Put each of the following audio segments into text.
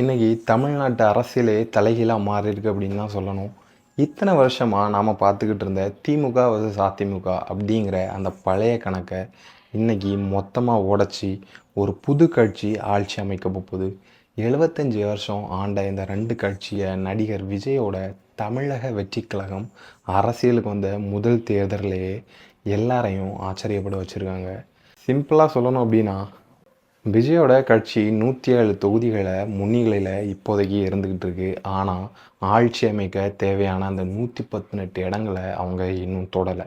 இன்றைக்கி தமிழ்நாட்டு அரசியலே தலைகீழாக மாறியிருக்கு அப்படின்னு தான் சொல்லணும். இத்தனை வருஷமாக நாம் பார்த்துக்கிட்டு இருந்த திமுக vs அதிமுக அப்படிங்கிற அந்த பழைய கணக்கை இன்றைக்கி மொத்தமாக உடச்சி ஒரு புது கட்சி ஆட்சி அமைக்க போகுது. 75 வருஷம் ஆண்ட இந்த ரெண்டு கட்சியை நடிகர் விஜயோட தமிழக வெற்றிக் கழகம் அரசியலுக்கு வந்த முதல் தேர்தலையே எல்லாரையும் ஆச்சரியப்பட வச்சுருக்காங்க. சிம்பிளாக சொல்லணும் அப்படின்னா, விஜயோட கட்சி 107 தொகுதிகளை முன்னிலையில் இப்போதைக்கு இருந்துக்கிட்டு இருக்கு. ஆனால் ஆட்சி அமைக்க தேவையான அந்த 118 இடங்களை அவங்க இன்னும் தொடலை.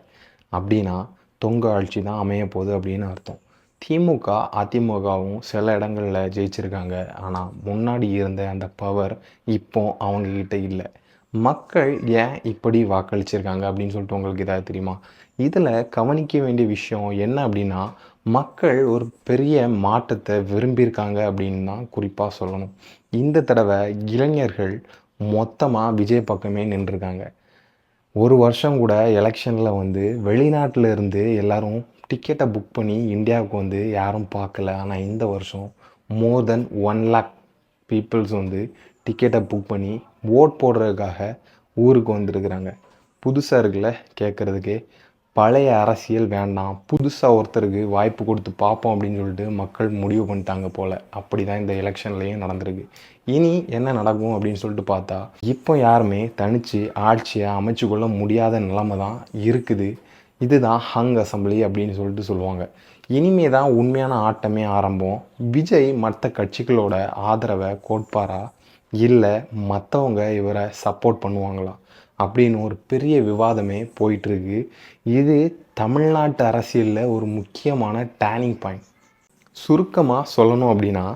அப்படின்னா தொங்க ஆட்சி தான் அமைய போகுது அப்படின்னு அர்த்தம். திமுக அதிமுகவும் சில இடங்களில் ஜெயிச்சிருக்காங்க. ஆனால் முன்னாடி இருந்த அந்த பவர் இப்போ அவங்கக்கிட்ட இல்லை. மக்கள் ஏன் இப்படி வாக்களிச்சிருக்காங்க அப்படின்னு சொல்லிட்டு உங்களுக்கு ஏதாவது தெரியுமா? இதில் கவனிக்க வேண்டிய விஷயம் என்ன அப்படின்னா, மக்கள் ஒரு பெரிய மாற்றத்தை விரும்பியிருக்காங்க அப்படின்னு தான் குறிப்பாக சொல்லணும். இந்த தடவை இளைஞர்கள் மொத்தமாக விஜய் பக்கமே நின்றுருக்காங்க. ஒரு வருஷம் கூட எலெக்ஷனில் வெளிநாட்டில் இருந்து எல்லாரும் டிக்கெட்டை புக் பண்ணி இந்தியாவுக்கு யாரும் பார்க்கல. ஆனால் இந்த வருஷம் மோர் தென் 1 lakh பீப்புள்ஸ் டிக்கெட்டை புக் பண்ணி ஓட் போடுறதுக்காக ஊருக்கு வந்திருக்கிறாங்க. புதுசாக இருக்குல்ல கேட்குறதுக்கே. பழைய அரசியல் வேண்டாம், புதுசாக ஒருத்தருக்கு வாய்ப்பு கொடுத்து பார்ப்போம் அப்படின்னு சொல்லிட்டு மக்கள் முடிவு பண்ணிட்டாங்க போல். அப்படி தான் இந்த எலெக்ஷன்லேயும் நடந்திருக்கு. இனி என்ன நடக்கும் அப்படின்னு சொல்லிட்டு பார்த்தா, இப்போ யாருமே தனித்து ஆட்சியை அமைச்சு கொள்ள முடியாத நிலைமை தான் இருக்குது. இதுதான் ஹங் அசம்பிளி அப்படின்னு சொல்லிட்டு சொல்லுவாங்க. இனிமே தான் உண்மையான ஆட்டமே ஆரம்பம். விஜய் மற்ற கட்சிகளோட ஆதரவை கோட்பாரா, இல்லை மற்றவங்க இவரை சப்போர்ட் பண்ணுவாங்களா அப்படின்னு ஒரு பெரிய விவாதமே போயிட்டுருக்கு. இது தமிழ்நாட்டு அரசியலில் ஒரு முக்கியமான டேர்னிங் பாயிண்ட். சுருக்கமாக சொல்லணும் அப்படின்னா,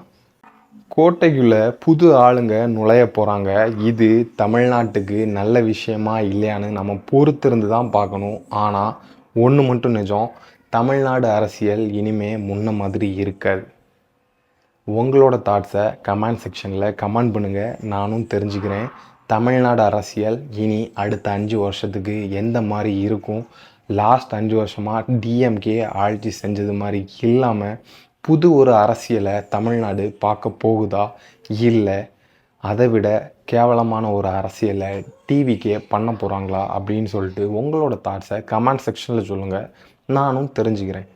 கோட்டைக்குள்ளே புது ஆளுங்க நுழைய போகிறாங்க. இது தமிழ்நாட்டுக்கு நல்ல விஷயமா இல்லையான்னு நம்ம பொறுத்திருந்து தான் பார்க்கணும். ஆனால் ஒன்று மட்டும் நிஜம், தமிழ்நாடு அரசியல் இனிமே முன்ன மாதிரி இருக்காது. உங்களோட தாட்ஸை கமெண்ட் செக்ஷனில் கமெண்ட் பண்ணுங்கள், நானும் தெரிஞ்சுக்கிறேன். தமிழ்நாடு அரசியல் இனி அடுத்த 5 வருஷத்துக்கு எந்த மாதிரி இருக்கும்? லாஸ்ட் 5 வருஷமாக டிஎம்கே ஆட்சி செஞ்சது மாதிரி இல்லாமல் புது ஒரு அரசியலை தமிழ்நாடு பார்க்க போகுதா, இல்லை அதை விட கேவலமான ஒரு அரசியலை டிவிக்கே பண்ண போகிறாங்களா அப்படின்னு சொல்லிட்டு உங்களோட தாட்ஸை கமெண்ட் செக்ஷனில் சொல்லுங்கள், நானும் தெரிஞ்சுக்கிறேன்.